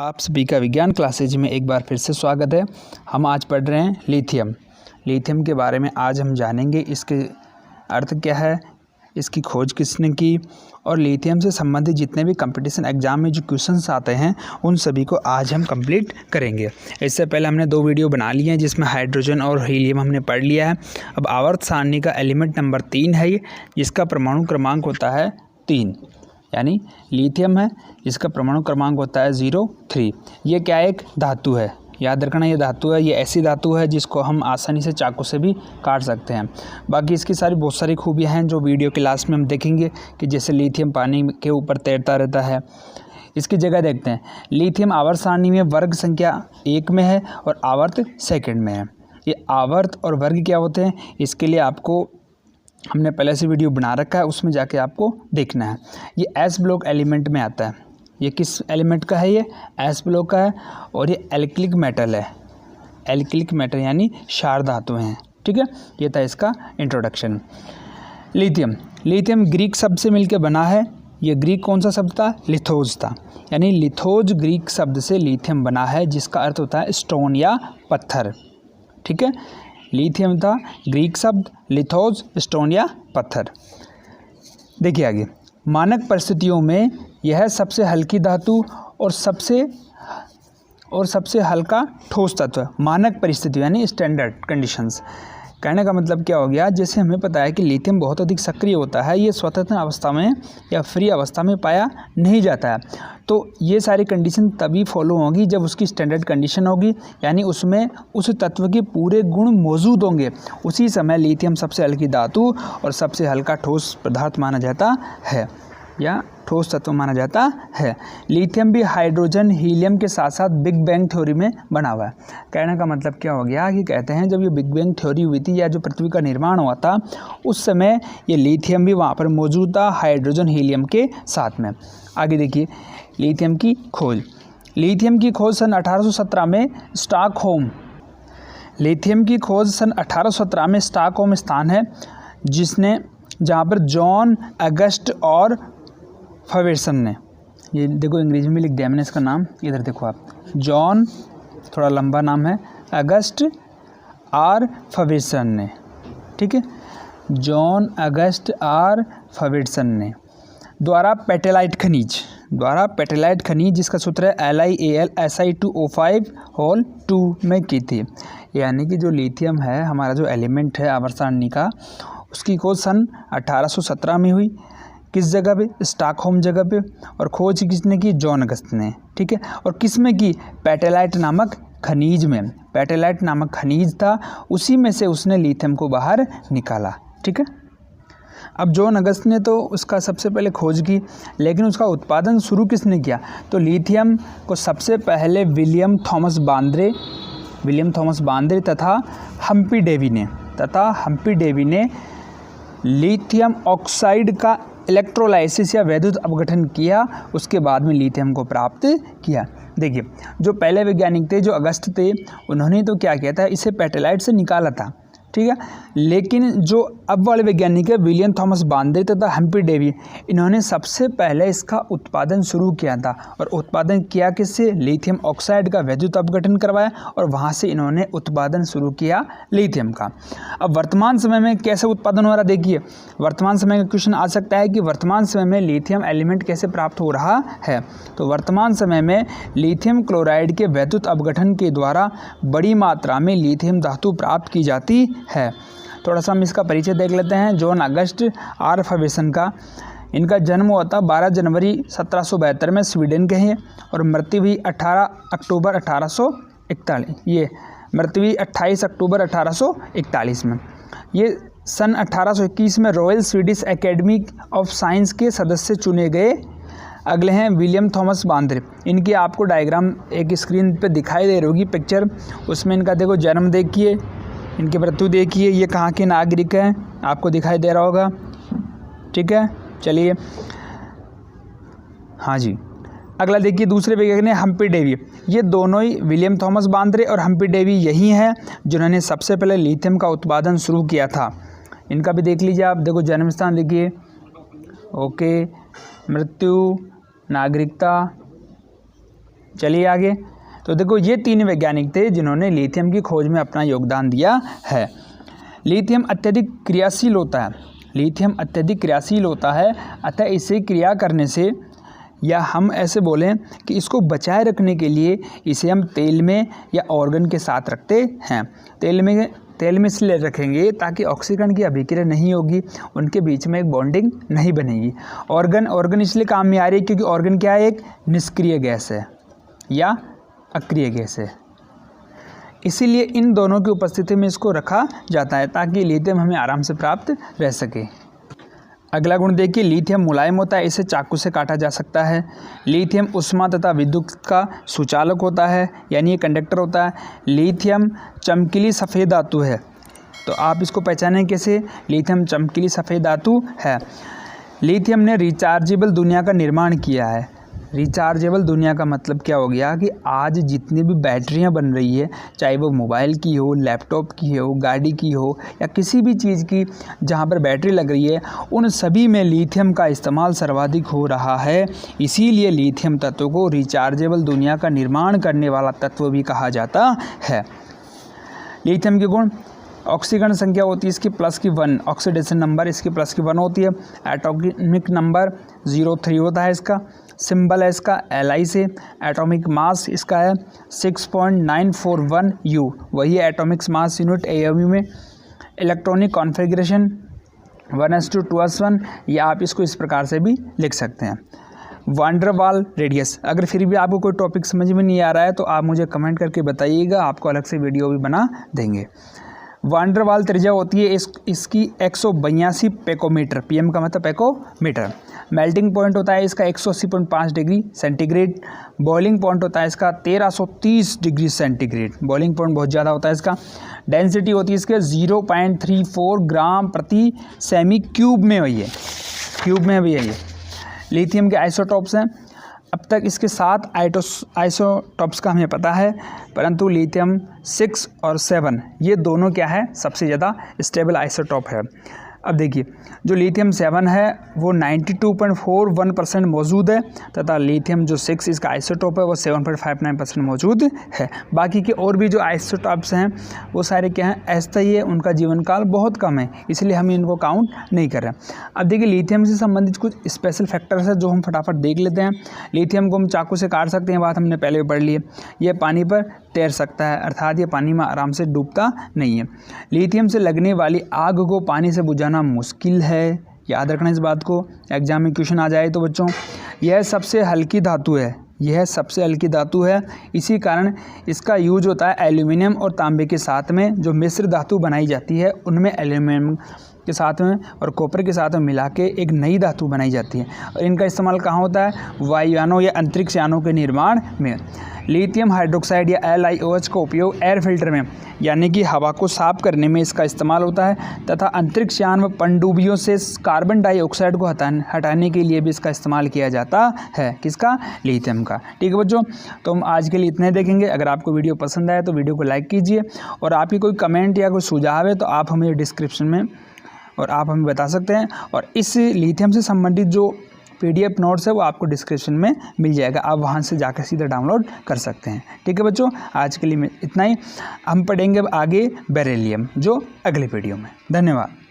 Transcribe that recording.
आप सभी का विज्ञान क्लासेज में एक बार फिर से स्वागत है। हम आज पढ़ रहे हैं लिथियम के बारे में। आज हम जानेंगे इसके अर्थ क्या है, इसकी खोज किसने की और लिथियम से संबंधित जितने भी कंपटीशन एग्जाम में जो क्वेश्चंस आते हैं उन सभी को आज हम कंप्लीट करेंगे। इससे पहले हमने 2 वीडियो बना लिए हैं जिसमें हाइड्रोजन और हीलियम हमने पढ़ लिया है। अब आवर्त सारणी का एलिमेंट नंबर 3 है ये, जिसका परमाणु क्रमांक होता है 3, यानी लिथियम है, इसका परमाणु क्रमांक होता है 03। ये क्या एक धातु है, याद रखना ये धातु है। ये ऐसी धातु है जिसको हम आसानी से चाकू से भी काट सकते हैं। बाकी इसकी बहुत सारी खूबियां हैं जो वीडियो के लास्ट में हम देखेंगे, कि जैसे लिथियम पानी के ऊपर तैरता रहता है। इसकी जगह देखते हैं। लिथियम आवर्त सारणी में वर्ग संख्या 1 में है और आवर्त सेकंड में है। ये आवर्त और वर्ग क्या होते हैं, इसके लिए आपको हमने पहले से वीडियो बना रखा है, उसमें जाके आपको देखना है। ये एस ब्लॉक एलिमेंट में आता है। ये किस एलिमेंट का है, ये एस ब्लॉक का है और ये एल्किलिक मेटल है। एल्किलिक मेटल यानी क्षार धातु हैं, ठीक है। ये था इसका इंट्रोडक्शन। लिथियम ग्रीक शब्द से मिलकर बना है। ये ग्रीक कौन सा शब्द था, लिथोज था, यानी लिथोज ग्रीक शब्द से लिथियम बना है, जिसका अर्थ होता है स्टोन या पत्थर, ठीक है। लिथियम था ग्रीक शब्द, लिथोज स्टोन या पत्थर। देखिए आगे, मानक परिस्थितियों में यह सबसे हल्की धातु और सबसे हल्का ठोस तत्व। मानक परिस्थिति यानी स्टैंडर्ड कंडीशंस। कहने का मतलब क्या हो गया, जैसे हमें पता है कि लिथियम बहुत अधिक सक्रिय होता है, ये स्वतंत्र अवस्था में या फ्री अवस्था में पाया नहीं जाता है। तो ये सारी कंडीशन तभी फॉलो होंगी जब उसकी स्टैंडर्ड कंडीशन होगी, यानी उसमें उस तत्व के पूरे गुण मौजूद होंगे। उसी समय लिथियम सबसे हल्की धातु और सबसे हल्का ठोस पदार्थ माना जाता है या ठोस तत्व माना जाता है। लिथियम भी हाइड्रोजन हीलियम के साथ साथ बिग बैंग थ्योरी में बना हुआ है। कहने का मतलब क्या हो गया कि कहते हैं जब ये बिग बैंग थ्योरी हुई थी या जो पृथ्वी का निर्माण हुआ था, उस समय ये लिथियम भी वहाँ पर मौजूद था हाइड्रोजन हीलियम के साथ में। आगे देखिए, लिथियम की खोज सन 1817 में स्टॉकहोम। लिथियम की खोज सन 1817 में स्टॉकहोम स्थान है जहाँ पर जॉन अगस्ट और फवेसन ने, ये देखो अंग्रेजी में लिख दिया मैंने इसका नाम, इधर देखो आप, जॉन थोड़ा लंबा नाम है, अगस्ट आर फवेसन ने, ठीक है, जॉन अगस्ट आर फवेसन ने द्वारा पेटेलाइट खनिज जिसका सूत्र है LiAlSi2O5 में की थी। यानी कि जो लिथियम है हमारा जो एलिमेंट है आवर्त सारणी का, उसकी खोज सन 1817 में हुई। किस जगह पे, स्टॉकहोम जगह पे। और खोज किसने की, जॉन अगस्त ने, ठीक है। और किस में की, पेटेलाइट नामक खनिज में। पेटेलाइट नामक खनिज था, उसी में से उसने लिथियम को बाहर निकाला, ठीक है। अब जॉन अगस्त ने तो उसका सबसे पहले खोज की, लेकिन उसका उत्पादन शुरू किसने किया, तो लिथियम को सबसे पहले विलियम थॉमस बांद्रे तथा हम्पी डेवी ने लिथियम ऑक्साइड का इलेक्ट्रोलाइसिस या वैद्युत अपघटन किया। उसके बाद में लिथियम को प्राप्त किया। देखिए, जो पहले वैज्ञानिक थे, जो अगस्त थे, उन्होंने तो क्या किया था, इसे पेटेलाइट से निकाला था, ठीक है। लेकिन जो अब वाले वैज्ञानिक है, विलियम थॉमस बांद्रे तथा हम्पी डेवी, इन्होंने सबसे पहले इसका उत्पादन शुरू किया था। और उत्पादन किया किससे, लिथियम ऑक्साइड का वैद्युत अपघटन करवाया और वहाँ से इन्होंने उत्पादन शुरू किया लिथियम का। अब वर्तमान समय में कैसे उत्पादन हो रहा, देखिए वर्तमान समय का क्वेश्चन आ सकता है कि वर्तमान समय में लिथियम एलिमेंट कैसे प्राप्त हो रहा है। तो वर्तमान समय में लिथियम क्लोराइड के वैद्युत अपघटन के द्वारा बड़ी मात्रा में लिथियम धातु प्राप्त की जाती है। थोड़ा सा हम इसका परिचय देख लेते हैं। जॉन अगस्ट आर फवेसन का, इनका जन्म हुआ था 12 जनवरी 1772 में, स्वीडन के हैं, और मृत्यु हुई 18 अक्टूबर 1841। ये मृत्यु हुई 28 अक्टूबर 1841 में। ये सन 1821 में royal Swedish academy of science के सदस्य चुने गए। अगले हैं विलियम थॉमस बांद्रे। इनकी आपको डायग्राम एक स्क्रीन पे दिखाई दे रही होगी पिक्चर, उसमें इनका देखो जन्म देखिए, इनकी मृत्यु देखिए, ये कहाँ के नागरिक हैं आपको दिखाई दे रहा होगा, ठीक है। चलिए हाँ जी, अगला देखिए, दूसरे वैज्ञानिक हम्पी डेवी। ये दोनों ही, विलियम थॉमस बांद्रे और हम्पी डेवी, यही हैं जिन्होंने सबसे पहले लिथियम का उत्पादन शुरू किया था। इनका भी देख लीजिए आप, देखो जन्म स्थान देखिए, ओके, मृत्यु, नागरिकता, चलिए आगे। तो देखो ये 3 वैज्ञानिक थे जिन्होंने लिथियम की खोज में अपना योगदान दिया है। लिथियम अत्यधिक क्रियाशील होता है, लिथियम अत्यधिक क्रियाशील होता है, अतः इसे क्रिया करने से, या हम ऐसे बोलें कि इसको बचाए रखने के लिए इसे हम तेल में या ऑर्गन के साथ रखते हैं। तेल में इसलिए रखेंगे ताकि ऑक्सीकरण की अभिक्रिया नहीं होगी, उनके बीच में एक बॉन्डिंग नहीं बनेगी। ऑर्गन इसलिए काम में आ रही है क्योंकि ऑर्गन क्या है, एक निष्क्रिय गैस है या अक्रिय गैस है, इसीलिए इन दोनों की उपस्थिति में इसको रखा जाता है ताकि लिथियम हमें आराम से प्राप्त रह सके। अगला गुण देखिए, लिथियम मुलायम होता है, इसे चाकू से काटा जा सकता है। लिथियम ऊष्मा तथा विद्युत का सुचालक होता है, यानी ये कंडक्टर होता है। लिथियम चमकीली सफ़ेद धातु है, तो आप इसको पहचानें कैसे, लिथियम चमकीली सफ़ेद धातु है। लिथियम ने रिचार्जेबल दुनिया का निर्माण किया है। रिचार्जेबल दुनिया का मतलब क्या हो गया कि आज जितनी भी बैटरियां बन रही है, चाहे वो मोबाइल की हो, लैपटॉप की हो, गाड़ी की हो या किसी भी चीज़ की जहां पर बैटरी लग रही है, उन सभी में लिथियम का इस्तेमाल सर्वाधिक हो रहा है। इसीलिए लिथियम तत्व को रिचार्जेबल दुनिया का निर्माण करने वाला तत्व भी कहा जाता है। लिथियम के गुण, ऑक्सीकरण संख्या होती है इसकी +1, ऑक्सीडेशन नंबर इसकी +1 होती है। एटॉमिक नंबर 03 होता है इसका। सिंबल है इसका Li से। एटॉमिक मास इसका है 6.941 U, वही है एटॉमिक मास यूनिट AU में। इलेक्ट्रॉनिक कॉन्फ़िगरेशन 1s2 या आप इसको इस प्रकार से भी लिख सकते हैं। वान डेर वाल रेडियस, अगर फिर भी आपको कोई टॉपिक समझ में नहीं आ रहा है तो आप मुझे कमेंट करके बताइएगा, आपको अलग से वीडियो भी बना देंगे। वान डेर वाल त्रिज्या होती है इसकी 182 पिकोमीटर, PM का मतलब पिकोमीटर। मेल्टिंग पॉइंट होता है इसका 180.5 डिग्री सेंटीग्रेड। बॉइलिंग पॉइंट होता है इसका 1330 डिग्री सेंटीग्रेड, बॉइलिंग पॉइंट बहुत ज़्यादा होता है इसका। डेंसिटी होती है इसके 0.34 ग्राम प्रति सेमी क्यूब में, वही है क्यूब में भी है ये। लिथियम के आइसोटॉप्स हैं, अब तक इसके 7 आइसोटॉप्स का हमें पता है, परंतु लिथियम 6 और 7 ये दोनों क्या है, सबसे ज़्यादा स्टेबल आइसोटॉप है। अब देखिए, जो लिथियम 7 है वो 92.41% मौजूद है, तथा लिथियम जो 6 इसका आइसोटॉप है वो 7.59% मौजूद है। बाकी के और भी जो आइसोटॉप्स हैं वो सारे क्या हैं, अस्थायी है, उनका जीवन काल बहुत कम है, इसलिए हम इनको काउंट नहीं कर रहे। अब देखिए, लिथियम से संबंधित कुछ स्पेशल फैक्टर्स है जो हम फटाफट देख लेते हैं। लिथियम को हम चाकू से काट सकते हैं, बात हमने पहले भी पढ़ ली है। यह पानी पर तैर सकता है, अर्थात ये पानी में आराम से डूबता नहीं है। लिथियम से लगने वाली आग को पानी से बुझाना मुश्किल है, याद रखना इस बात को, एग्जाम में क्वेश्चन आ जाए तो बच्चों। यह सबसे हल्की धातु है, यह सबसे हल्की धातु है, इसी कारण इसका यूज होता है एल्यूमिनियम और तांबे के साथ में। जो मिश्र धातु बनाई जाती है उनमें एल्यूमिनियम के साथ में और कॉपर के साथ में मिला के एक नई धातु बनाई जाती है, और इनका इस्तेमाल कहाँ होता है, वायुयानों या अंतरिक्ष यानों के निर्माण में। लिथियम हाइड्रोक्साइड या LiOH का उपयोग एयर फिल्टर में, यानी कि हवा को साफ करने में इसका इस्तेमाल होता है, तथा अंतरिक्ष यान में पनडुब्बियों से कार्बन डाइऑक्साइड को हटाने के लिए भी इसका इस्तेमाल किया जाता है। किसका, लिथियम का। ठीक है बच्चों, तो हम आज के लिए इतने देखेंगे। अगर आपको वीडियो पसंद आए तो वीडियो को लाइक कीजिए, और आपकी कोई कमेंट या कोई सुझाव है तो आप हमें डिस्क्रिप्शन में और आप हमें बता सकते हैं, और इस लिथियम से संबंधित जो PDF नोट्स है वो आपको डिस्क्रिप्शन में मिल जाएगा, आप वहां से जाकर सीधा डाउनलोड कर सकते हैं। ठीक है बच्चों, आज के लिए इतना ही। हम पढ़ेंगे अब आगे बेरिलियम जो अगले वीडियो में। धन्यवाद।